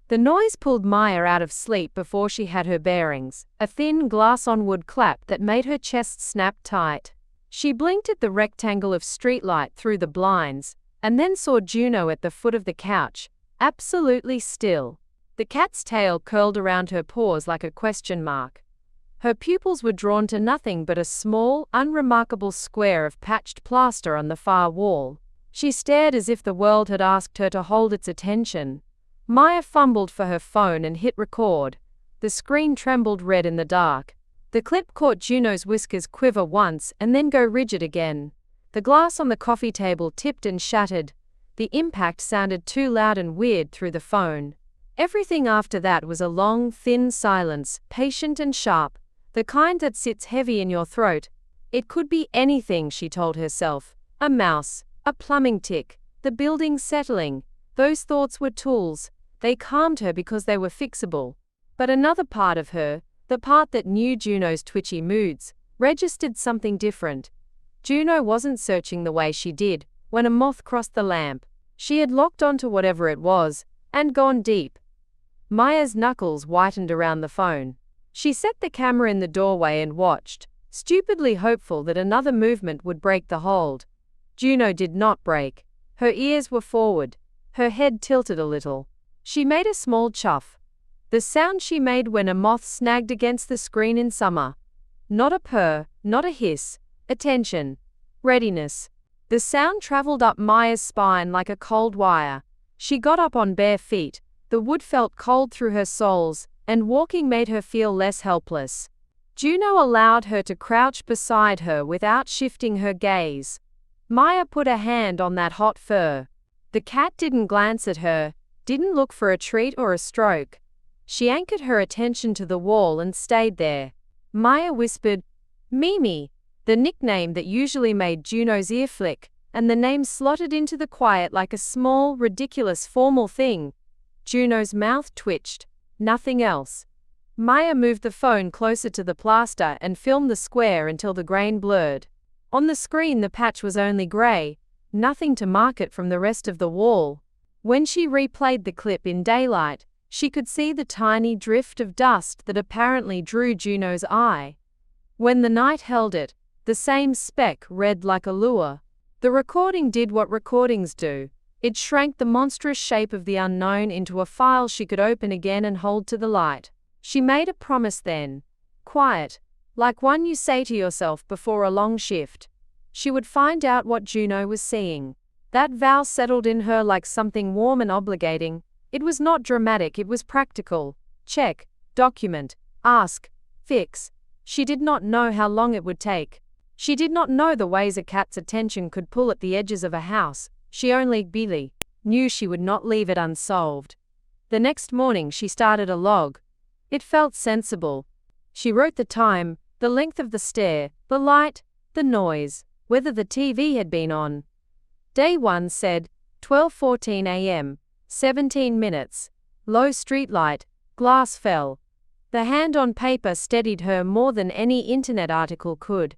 The noise pulled Maya out of sleep before she had her bearings, a thin glass-on-wood clap that made her chest snap tight. She blinked at the rectangle of streetlight through the blinds, and then saw Juno at the foot of the couch, absolutely still. The cat's tail curled around her paws like a question mark. Her pupils were drawn to nothing but a small, unremarkable square of patched plaster on the far wall. She stared as if the world had asked her to hold its attention. Maya fumbled for her phone and hit record. The screen trembled red in the dark. The clip caught Juno's whiskers quiver once and then go rigid again. The glass on the coffee table tipped and shattered. The impact sounded too loud and weird through the phone. Everything after that was a long, thin silence, patient and sharp, the kind that sits heavy in your throat. It could be anything, she told herself. A mouse, a plumbing tick, the building settling. Those thoughts were tools. They calmed her because they were fixable. But another part of her, the part that knew Juno's twitchy moods, registered something different. Juno wasn't searching the way she did when a moth crossed the lamp. She had locked onto whatever it was and gone deep. Maya's knuckles whitened around the phone. She set the camera in the doorway and watched, stupidly hopeful that another movement would break the hold. Juno did not break. Her ears were forward. Her head tilted a little. She made a small chuff. The sound she made when a moth snagged against the screen in summer. Not a purr, not a hiss. Attention. Readiness. The sound traveled up Maya's spine like a cold wire. She got up on bare feet. The wood felt cold through her soles, and walking made her feel less helpless. Juno allowed her to crouch beside her without shifting her gaze. Maya put a hand on that hot fur. The cat didn't glance at her, didn't look for a treat or a stroke. She anchored her attention to the wall and stayed there. Maya whispered, "Mimi," the nickname that usually made Juno's ear flick, and the name slotted into the quiet like a small, ridiculous formal thing. Juno's mouth twitched. Nothing else. Maya moved the phone closer to the plaster and filmed the square until the grain blurred. On the screen the patch was only gray, nothing to mark it from the rest of the wall. When she replayed the clip in daylight, she could see the tiny drift of dust that apparently drew Juno's eye. When the night held it, the same speck read like a lure. The recording did what recordings do. It shrank the monstrous shape of the unknown into a file she could open again and hold to the light. She made a promise then. Quiet, like one you say to yourself before a long shift. She would find out what Juno was seeing. That vow settled in her like something warm and obligating. It was not dramatic, it was practical. Check, document, ask, fix. She did not know how long it would take. She did not know the ways a cat's attention could pull at the edges of a house. She only knew she would not leave it unsolved. The next morning she started a log. It felt sensible. She wrote the time, the length of the stare, the light, the noise, whether the TV had been on. Day 1 said, 12:14 a.m., 17 minutes. Low streetlight, glass fell. The hand on paper steadied her more than any internet article could.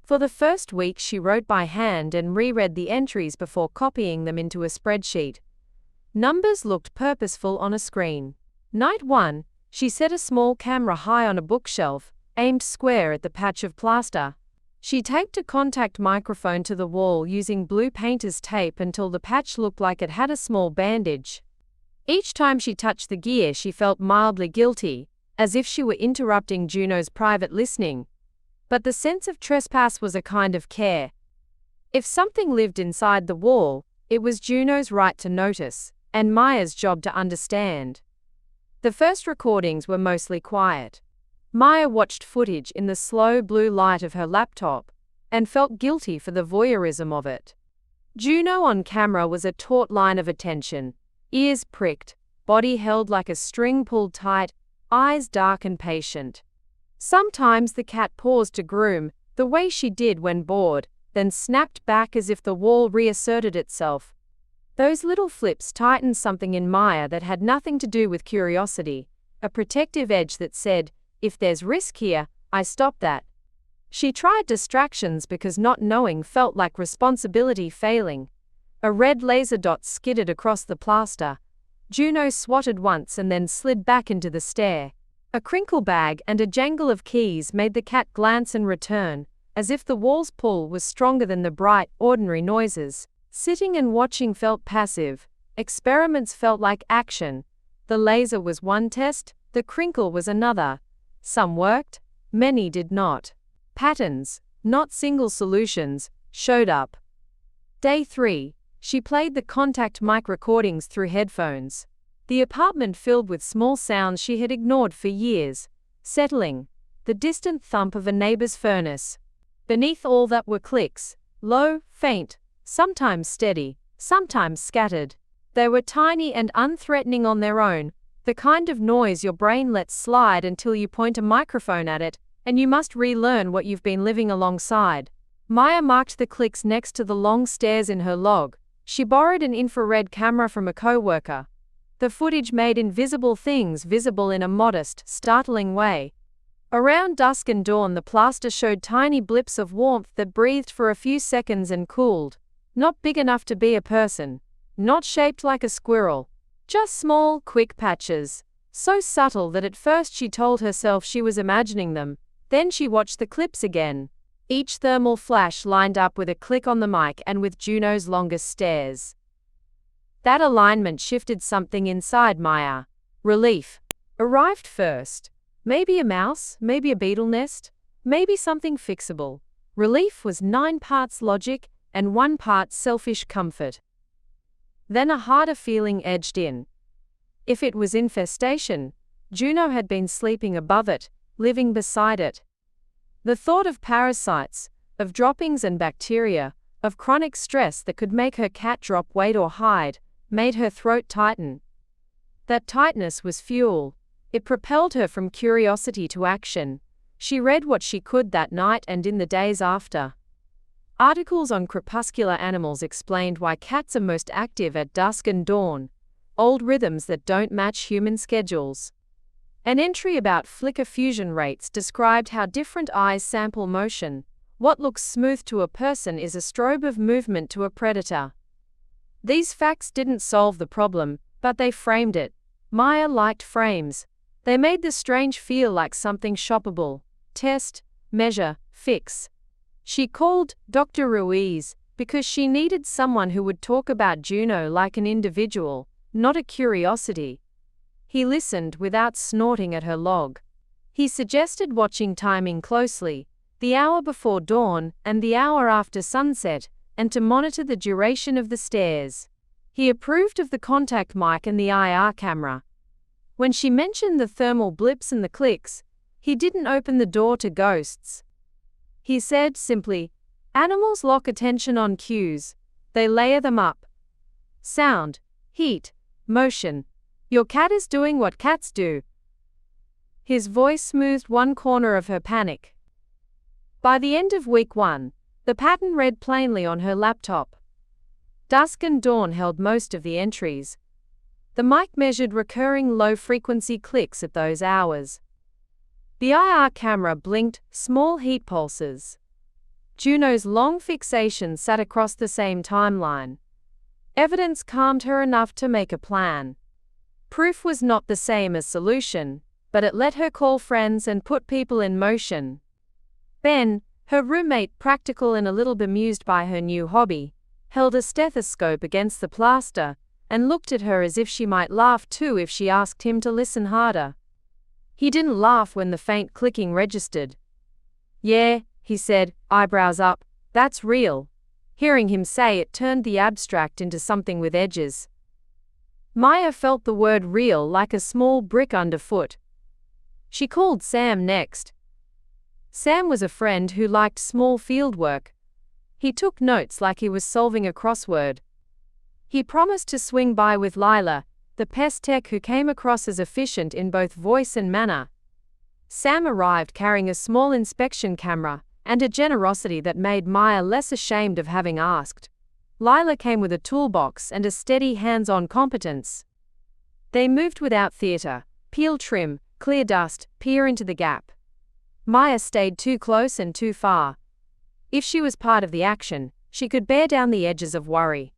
For the first week she wrote by hand and reread the entries before copying them into a spreadsheet. Numbers looked purposeful on a screen. Night 1, she set a small camera high on a bookshelf, aimed square at the patch of plaster. She taped a contact microphone to the wall using blue painter's tape until the patch looked like it had a small bandage. Each time she touched the gear she felt mildly guilty, as if she were interrupting Juno's private listening. But the sense of trespass was a kind of care. If something lived inside the wall, it was Juno's right to notice, and Maya's job to understand. The first recordings were mostly quiet. Maya watched footage in the slow blue light of her laptop, and felt guilty for the voyeurism of it. Juno on camera was a taut line of attention, ears pricked, body held like a string pulled tight, eyes dark and patient. Sometimes the cat paused to groom, the way she did when bored, then snapped back as if the wall reasserted itself. Those little flips tightened something in Maya that had nothing to do with curiosity, a protective edge that said, if there's risk here, I stop that. She tried distractions because not knowing felt like responsibility failing. A red laser dot skidded across the plaster. Juno swatted once and then slid back into the stair. A crinkle bag and a jangle of keys made the cat glance and return, as if the wall's pull was stronger than the bright, ordinary noises. Sitting and watching felt passive. Experiments felt like action. The laser was one test, the crinkle was another. Some worked, many did not. Patterns, not single solutions, showed up. Day 3. She played the contact mic recordings through headphones. The apartment filled with small sounds she had ignored for years. Settling. The distant thump of a neighbor's furnace. Beneath all that were clicks. Low, faint, sometimes steady, sometimes scattered. They were tiny and unthreatening on their own, the kind of noise your brain lets slide until you point a microphone at it, and you must relearn what you've been living alongside. Maya marked the clicks next to the long stairs in her log. She borrowed an infrared camera from a coworker. The footage made invisible things visible in a modest, startling way. Around dusk and dawn, the plaster showed tiny blips of warmth that breathed for a few seconds and cooled. Not big enough to be a person. Not shaped like a squirrel. Just small, quick patches. So subtle that at first she told herself she was imagining them. Then she watched the clips again. Each thermal flash lined up with a click on the mic and with Juno's longest stares. That alignment shifted something inside Maya. Relief arrived first. Maybe a mouse, maybe a beetle nest, maybe something fixable. Relief was 9 parts logic and 1 part selfish comfort. Then a harder feeling edged in. If it was infestation, Juno had been sleeping above it, living beside it. The thought of parasites, of droppings and bacteria, of chronic stress that could make her cat drop weight or hide, made her throat tighten. That tightness was fuel. It propelled her from curiosity to action. She read what she could that night and in the days after. Articles on crepuscular animals explained why cats are most active at dusk and dawn. Old rhythms that don't match human schedules. An entry about flicker fusion rates described how different eyes sample motion. What looks smooth to a person is a strobe of movement to a predator. These facts didn't solve the problem, but they framed it. Maya liked frames. They made the strange feel like something shoppable. Test, measure, fix. She called Dr. Ruiz because she needed someone who would talk about Juno like an individual, not a curiosity. He listened without snorting at her log. He suggested watching timing closely, the hour before dawn and the hour after sunset, and to monitor the duration of the stares. He approved of the contact mic and the IR camera. When she mentioned the thermal blips and the clicks, he didn't open the door to ghosts. He said simply, "Animals lock attention on cues. They layer them up. Sound, heat, motion. Your cat is doing what cats do." His voice smoothed one corner of her panic. By the end of week 1, the pattern read plainly on her laptop. Dusk and dawn held most of the entries. The mic measured recurring low-frequency clicks at those hours. The IR camera blinked small heat pulses. Juno's long fixation sat across the same timeline. Evidence calmed her enough to make a plan. Proof was not the same as solution, but it let her call friends and put people in motion. Ben, her roommate, practical and a little bemused by her new hobby, held a stethoscope against the plaster and looked at her as if she might laugh too if she asked him to listen harder. He didn't laugh when the faint clicking registered. "Yeah," he said, eyebrows up, "that's real." Hearing him say it turned the abstract into something with edges. Maya felt the word real like a small brick underfoot. She called Sam next. Sam was a friend who liked small fieldwork. He took notes like he was solving a crossword. He promised to swing by with Lila, the pest tech who came across as efficient in both voice and manner. Sam arrived carrying a small inspection camera and a generosity that made Maya less ashamed of having asked. Lila came with a toolbox and a steady hands-on competence. They moved without theater, peel trim, clear dust, peer into the gap. Maya stayed too close and too far. If she was part of the action, she could bear down the edges of worry.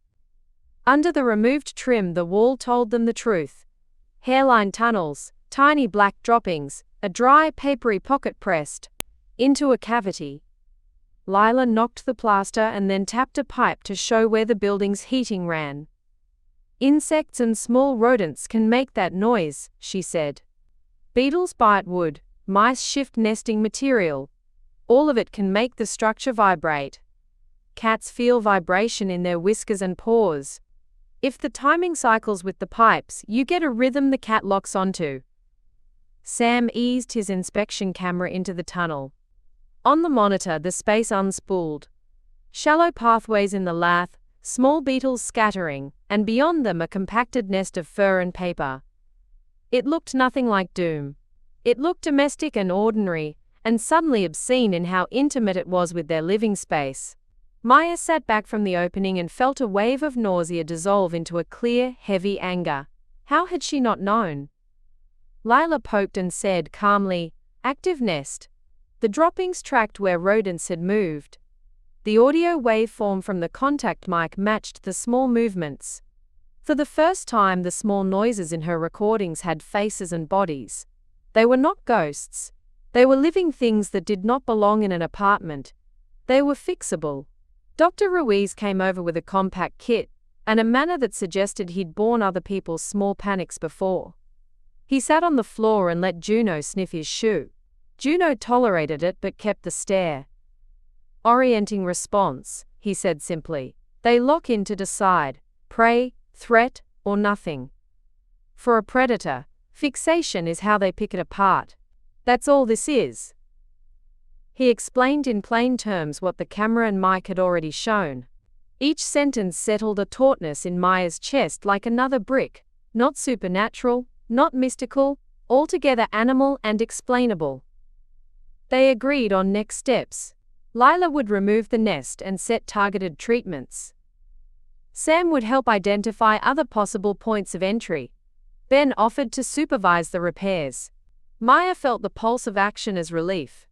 Under the removed trim, the wall told them the truth. Hairline tunnels, tiny black droppings, a dry, papery pocket pressed into a cavity. Lila knocked the plaster and then tapped a pipe to show where the building's heating ran. Insects and small rodents can make that noise, she said. Beetles bite wood, mice shift nesting material. All of it can make the structure vibrate. Cats feel vibration in their whiskers and paws. If the timing cycles with the pipes, you get a rhythm the cat locks onto. Sam eased his inspection camera into the tunnel. On the monitor, the space unspooled. Shallow pathways in the lath, small beetles scattering, and beyond them a compacted nest of fur and paper. It looked nothing like doom. It looked domestic and ordinary, and suddenly obscene in how intimate it was with their living space. Maya sat back from the opening and felt a wave of nausea dissolve into a clear, heavy anger. How had she not known? Lila poked and said calmly, "Active nest." The droppings tracked where rodents had moved. The audio waveform from the contact mic matched the small movements. For the first time, the small noises in her recordings had faces and bodies. They were not ghosts. They were living things that did not belong in an apartment. They were fixable. Dr. Ruiz came over with a compact kit, and a manner that suggested he'd borne other people's small panics before. He sat on the floor and let Juno sniff his shoe. Juno tolerated it but kept the stare. "Orienting response," he said simply. "They lock in to decide, prey, threat, or nothing. For a predator, fixation is how they pick it apart. That's all this is." He explained in plain terms what the camera and mic had already shown. Each sentence settled a tautness in Maya's chest like another brick, not supernatural, not mystical, altogether animal and explainable. They agreed on next steps. Lila would remove the nest and set targeted treatments. Sam would help identify other possible points of entry. Ben offered to supervise the repairs. Maya felt the pulse of action as relief.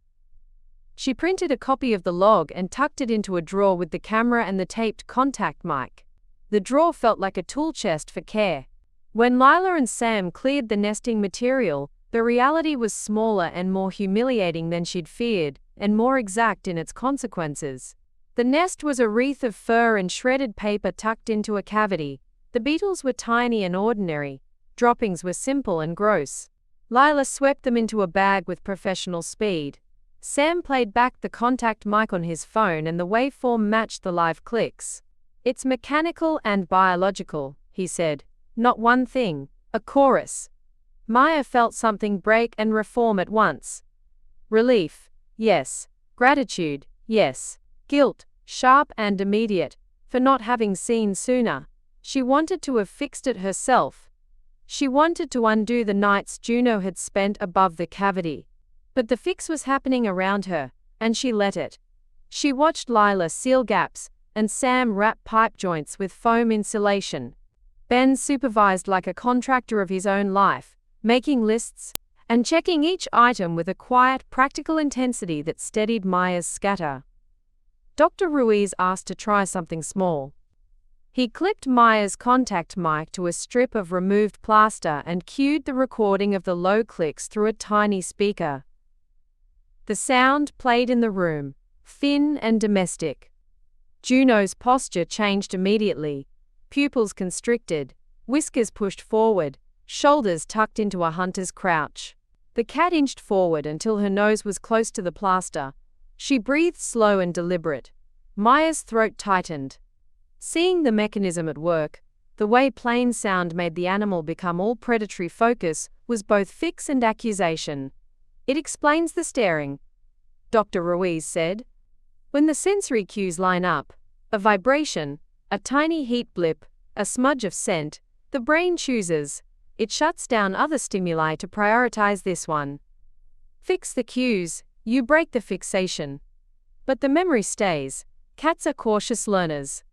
She printed a copy of the log and tucked it into a drawer with the camera and the taped contact mic. The drawer felt like a tool chest for care. When Lila and Sam cleared the nesting material, the reality was smaller and more humiliating than she'd feared, and more exact in its consequences. The nest was a wreath of fur and shredded paper tucked into a cavity. The beetles were tiny and ordinary. Droppings were simple and gross. Lila swept them into a bag with professional speed. Sam played back the contact mic on his phone and the waveform matched the live clicks. "It's mechanical and biological," he said. "Not one thing, a chorus." Maya felt something break and reform at once. Relief, yes. Gratitude, yes. Guilt, sharp and immediate, for not having seen sooner. She wanted to have fixed it herself. She wanted to undo the nights Juno had spent above the cavity. But the fix was happening around her, and she let it. She watched Lila seal gaps, and Sam wrap pipe joints with foam insulation. Ben supervised like a contractor of his own life, making lists, and checking each item with a quiet, practical intensity that steadied Maya's scatter. Dr. Ruiz asked to try something small. He clipped Maya's contact mic to a strip of removed plaster and cued the recording of the low clicks through a tiny speaker. The sound played in the room, thin and domestic. Juno's posture changed immediately, pupils constricted, whiskers pushed forward, shoulders tucked into a hunter's crouch. The cat inched forward until her nose was close to the plaster. She breathed slow and deliberate. Maya's throat tightened. Seeing the mechanism at work, the way plain sound made the animal become all predatory focus, was both fix and accusation. "It explains the staring," Dr. Ruiz said. "When the sensory cues line up, a vibration, a tiny heat blip, a smudge of scent, the brain chooses. It shuts down other stimuli to prioritize this one. Fix the cues, you break the fixation. But the memory stays. Cats are cautious learners."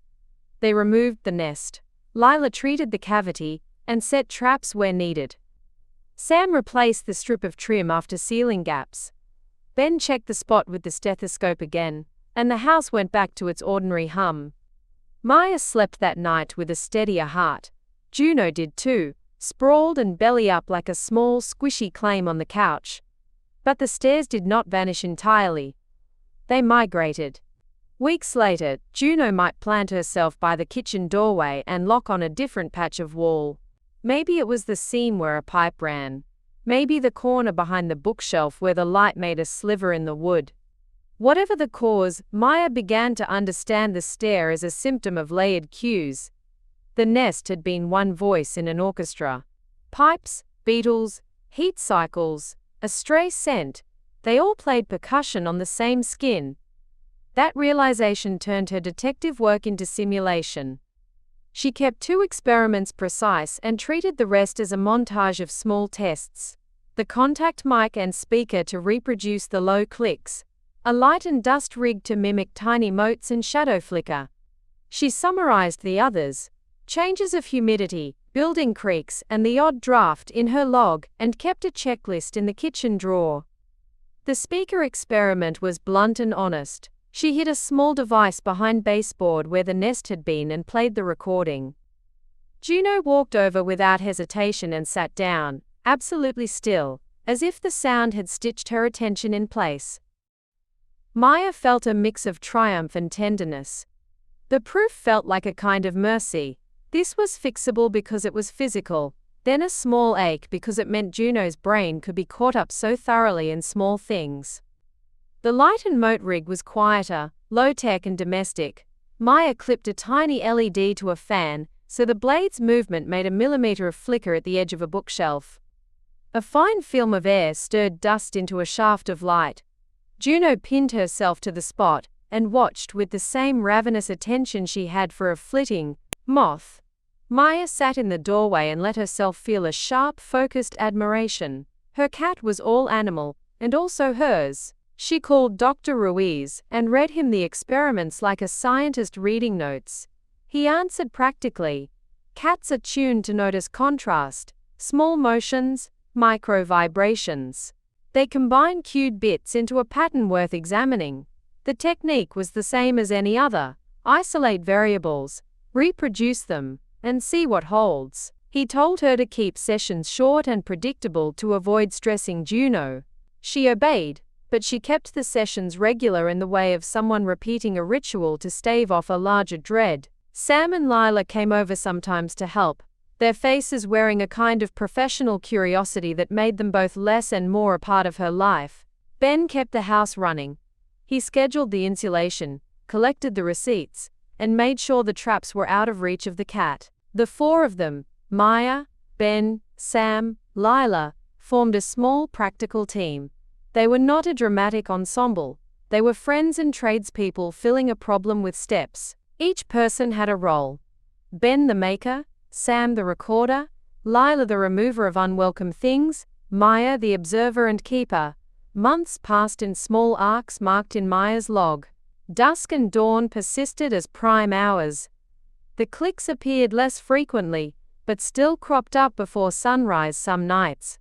They removed the nest. Lila treated the cavity and set traps where needed. Sam replaced the strip of trim after sealing gaps. Ben checked the spot with the stethoscope again, and the house went back to its ordinary hum. Maya slept that night with a steadier heart. Juno did too, sprawled and belly up like a small, squishy clam on the couch. But the stares did not vanish entirely. They migrated. Weeks later, Juno might plant herself by the kitchen doorway and lock on a different patch of wall. Maybe it was the seam where a pipe ran. Maybe the corner behind the bookshelf where the light made a sliver in the wood. Whatever the cause, Maya began to understand the stare as a symptom of layered cues. The nest had been one voice in an orchestra. Pipes, beetles, heat cycles, a stray scent, they all played percussion on the same skin. That realization turned her detective work into simulation. She kept 2 experiments precise and treated the rest as a montage of small tests. The contact mic and speaker to reproduce the low clicks. A light and dust rig to mimic tiny motes and shadow flicker. She summarized the others. Changes of humidity, building creaks, and the odd draft in her log, and kept a checklist in the kitchen drawer. The speaker experiment was blunt and honest. She hid a small device behind baseboard where the nest had been and played the recording. Juno walked over without hesitation and sat down, absolutely still, as if the sound had stitched her attention in place. Maya felt a mix of triumph and tenderness. The proof felt like a kind of mercy. This was fixable because it was physical, then a small ache because it meant Juno's brain could be caught up so thoroughly in small things. The light and mote rig was quieter, low-tech and domestic. Maya clipped a tiny LED to a fan, so the blade's movement made a millimeter of flicker at the edge of a bookshelf. A fine film of air stirred dust into a shaft of light. Juno pinned herself to the spot, and watched with the same ravenous attention she had for a flitting moth. Maya sat in the doorway and let herself feel a sharp, focused admiration. Her cat was all animal, and also hers. She called Dr. Ruiz, and read him the experiments like a scientist reading notes. He answered practically. Cats are tuned to notice contrast, small motions, micro vibrations. They combine cued bits into a pattern worth examining. The technique was the same as any other. Isolate variables, reproduce them, and see what holds. He told her to keep sessions short and predictable to avoid stressing Juno. She obeyed, but she kept the sessions regular in the way of someone repeating a ritual to stave off a larger dread. Sam and Lila came over sometimes to help, their faces wearing a kind of professional curiosity that made them both less and more a part of her life. Ben kept the house running. He scheduled the insulation, collected the receipts, and made sure the traps were out of reach of the cat. The 4 of them, Maya, Ben, Sam, Lila, formed a small practical team. They were not a dramatic ensemble. They were friends and tradespeople filling a problem with steps. Each person had a role. Ben the maker, Sam the recorder, Lila the remover of unwelcome things, Maya the observer and keeper. Months passed in small arcs marked in Maya's log. Dusk and dawn persisted as prime hours. The clicks appeared less frequently, but still cropped up before sunrise some nights.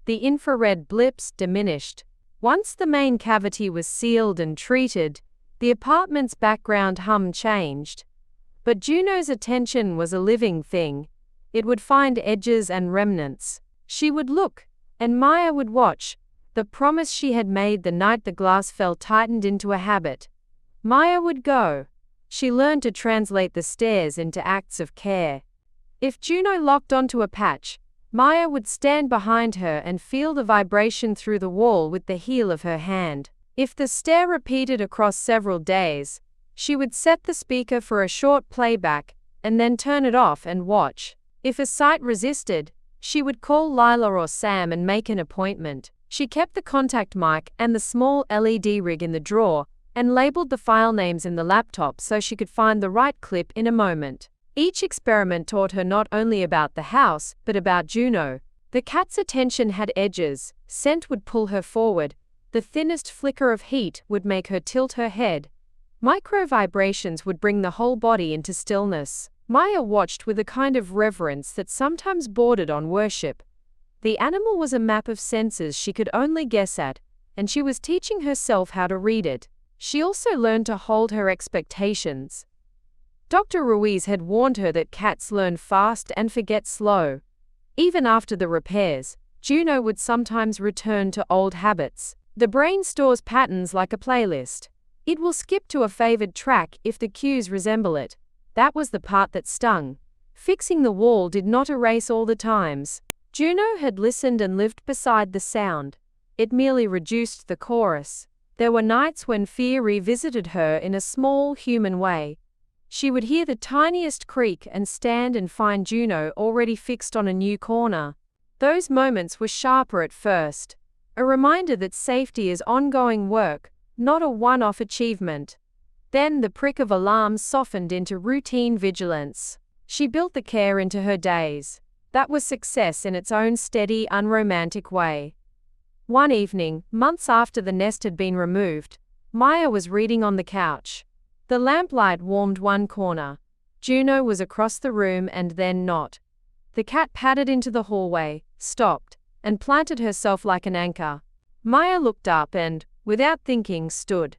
The infrared blips diminished. Once the main cavity was sealed and treated, the apartment's background hum changed. But Juno's attention was a living thing. It would find edges and remnants. She would look, and Maya would watch. The promise she had made the night the glass fell tightened into a habit. Maya would go. She learned to translate the stares into acts of care. If Juno locked onto a patch, Maya would stand behind her and feel the vibration through the wall with the heel of her hand. If the stare repeated across several days, she would set the speaker for a short playback, and then turn it off and watch. If a sight resisted, she would call Lila or Sam and make an appointment. She kept the contact mic and the small LED rig in the drawer, and labeled the file names in the laptop so she could find the right clip in a moment. Each experiment taught her not only about the house, but about Juno. The cat's attention had edges. Scent would pull her forward. The thinnest flicker of heat would make her tilt her head. Micro vibrations would bring the whole body into stillness. Maya watched with a kind of reverence that sometimes bordered on worship. The animal was a map of senses she could only guess at, and she was teaching herself how to read it. She also learned to hold her expectations. Dr. Ruiz had warned her that cats learn fast and forget slow. Even after the repairs, Juno would sometimes return to old habits. The brain stores patterns like a playlist. It will skip to a favored track if the cues resemble it. That was the part that stung. Fixing the wall did not erase all the times Juno had listened and lived beside the sound. It merely reduced the chorus. There were nights when fear revisited her in a small, human way. She would hear the tiniest creak and stand and find Juno already fixed on a new corner. Those moments were sharper at first. A reminder that safety is ongoing work, not a one-off achievement. Then the prick of alarm softened into routine vigilance. She built the care into her days. That was success in its own steady, unromantic way. One evening, months after the nest had been removed, Maya was reading on the couch. The lamplight warmed one corner. Juno was across the room and then not. The cat padded into the hallway, stopped, and planted herself like an anchor. Maya looked up and, without thinking, stood.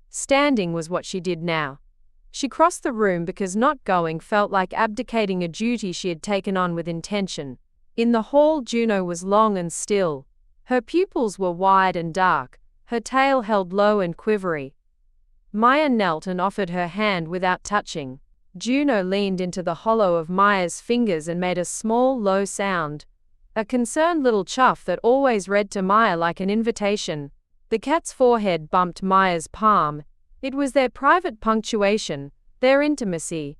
Standing was what she did now. She crossed the room because not going felt like abdicating a duty she had taken on with intention. In the hall, Juno was long and still. Her pupils were wide and dark, her tail held low and quivery. Maya knelt and offered her hand without touching. Juno leaned into the hollow of Maya's fingers and made a small, low sound. A concerned little chuff that always read to Maya like an invitation. The cat's forehead bumped Maya's palm. It was their private punctuation, their intimacy.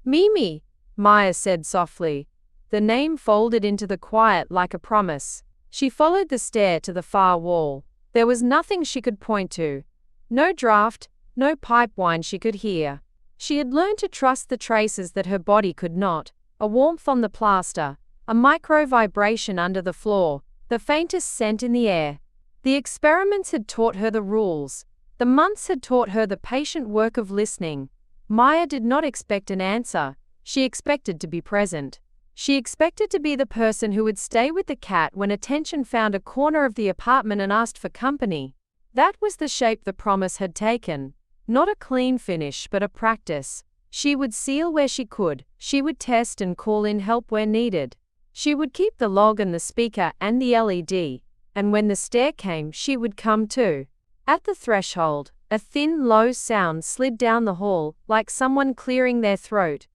"Mimi," Maya said softly. The name folded into the quiet like a promise. She followed the stare to the far wall. There was nothing she could point to. No draft, no pipe whine she could hear. She had learned to trust the traces that her body could not. A warmth on the plaster, a micro-vibration under the floor, the faintest scent in the air. The experiments had taught her the rules. The months had taught her the patient work of listening. Maya did not expect an answer. She expected to be present. She expected to be the person who would stay with the cat when attention found a corner of the apartment and asked for company. That was the shape the promise had taken. Not a clean finish, but a practice. She would seal where she could. She would test and call in help where needed. She would keep the log and the speaker and the LED. And when the stare came, she would come too. At the threshold, a thin, low sound slid down the hall, like someone clearing their throat.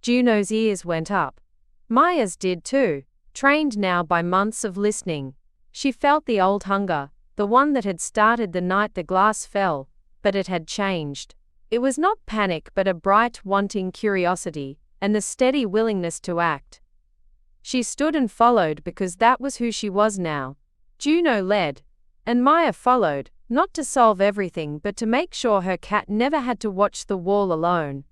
Juno's ears went up. Maya's did too, trained now by months of listening. She felt the old hunger, the one that had started the night the glass fell, but it had changed. It was not panic but a bright, wanting curiosity, and the steady willingness to act. She stood and followed because that was who she was now. Juno led, and Maya followed, not to solve everything but to make sure her cat never had to watch the wall alone.